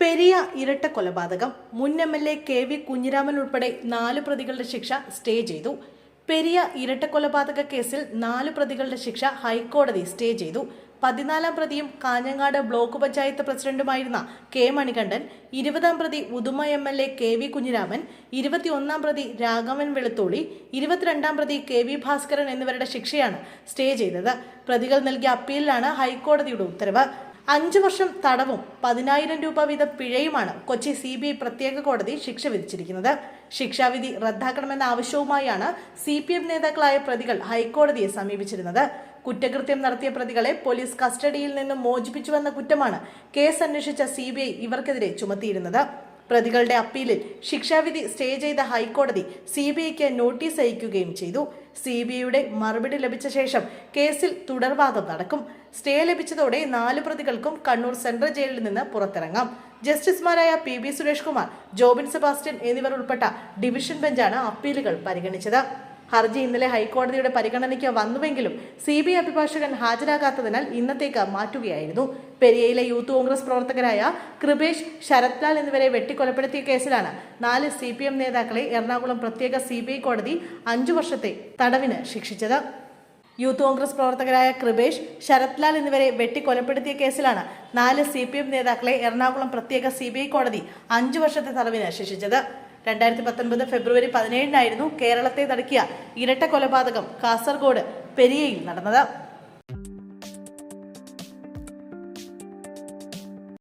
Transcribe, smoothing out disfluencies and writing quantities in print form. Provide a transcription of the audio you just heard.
പെരിയ ഇരട്ട കൊലപാതകം മുൻ MLA KV കുഞ്ഞിരാമൻ ഉൾപ്പെടെ 4 പ്രതികളുടെ ശിക്ഷ സ്റ്റേ ചെയ്തു. പെരിയ ഇരട്ട കൊലപാതക കേസിൽ 4 പ്രതികളുടെ ശിക്ഷ ഹൈക്കോടതി സ്റ്റേ ചെയ്തു. 14-ാം പ്രതിയും കാഞ്ഞങ്ങാട് ബ്ലോക്ക് പഞ്ചായത്ത് പ്രസിഡന്റുമായിരുന്ന K മണികണ്ഠൻ, 20-ാം പ്രതി ഉദുമ MLA KV കുഞ്ഞിരാമൻ, 21-ാം പ്രതി രാഘവൻ വെളുത്തോളി, 22-ാം പ്രതി KV ഭാസ്കരൻ എന്നിവരുടെ ശിക്ഷയാണ് സ്റ്റേ ചെയ്തത്. പ്രതികൾ നൽകിയ അപ്പീലിലാണ് ഹൈക്കോടതിയുടെ ഉത്തരവ്. 5 വർഷം തടവും 10,000 രൂപ വീതം പിഴയുമാണ് കൊച്ചി CBI പ്രത്യേക കോടതി ശിക്ഷ വിധിച്ചിരിക്കുന്നത്. ശിക്ഷാവിധി റദ്ദാക്കണമെന്ന ആവശ്യവുമായാണ് CPM നേതാക്കളായ പ്രതികൾ ഹൈക്കോടതിയെ സമീപിച്ചിരുന്നത്. കുറ്റകൃത്യം നടത്തിയ പ്രതികളെ പോലീസ് കസ്റ്റഡിയിൽ നിന്നും മോചിപ്പിച്ചുവെന്ന കുറ്റമാണ് കേസ് അന്വേഷിച്ച CBI ഇവർക്കെതിരെ ചുമത്തിയിരുന്നത്. പ്രതികളുടെ അപ്പീലിൽ ശിക്ഷാവിധി സ്റ്റേ ചെയ്ത ഹൈക്കോടതി CBIക്ക് നോട്ടീസ് അയക്കുകയും ചെയ്തു. CBIയുടെ മറുപടി ലഭിച്ച ശേഷം കേസിൽ തുടർവാദം നടക്കും. സ്റ്റേ ലഭിച്ചതോടെ 4 പ്രതികൾക്കും കണ്ണൂർ സെൻട്രൽ ജയിലിൽ നിന്ന് പുറത്തിറങ്ങാം. ജസ്റ്റിസുമാരായ PB സുരേഷ് കുമാർ, ജോബിൻ സെബാസ്റ്റ്യൻ എന്നിവർ ഉൾപ്പെട്ട ഡിവിഷൻ ബെഞ്ചാണ് അപ്പീലുകൾ പരിഗണിച്ചത്. ഹർജി ഇന്നലെ ഹൈക്കോടതിയുടെ പരിഗണനയ്ക്ക് വന്നുവെങ്കിലും CBI അഭിഭാഷകൻ ഹാജരാകാത്തതിനാൽ ഇന്നത്തേക്ക് മാറ്റുകയായിരുന്നു. പെരിയയിലെ യൂത്ത് കോൺഗ്രസ് പ്രവർത്തകരായ കൃപേഷ്, ശരത് ലാൽ എന്നിവരെ വെട്ടിക്കൊലപ്പെടുത്തിയ കേസിലാണ് 4 CPM നേതാക്കളെ എറണാകുളം പ്രത്യേക CBI കോടതി 5 വർഷത്തെ തടവിന് ശിക്ഷിച്ചത്. യൂത്ത് കോൺഗ്രസ് പ്രവർത്തകരായ കൃപേഷ്, ശരത് ലാൽ എന്നിവരെ വെട്ടിക്കൊലപ്പെടുത്തിയ കേസിലാണ് 4 CPM നേതാക്കളെ എറണാകുളം പ്രത്യേക CBI കോടതി 5 വർഷത്തെ തടവിന് ശിക്ഷിച്ചത്. 2019 ഫെബ്രുവരി 17-നായിരുന്നു കേരളത്തെ നടുക്കിയ ഇരട്ട കൊലപാതകം കാസർഗോഡ് പെരിയയിൽ നടന്നത്.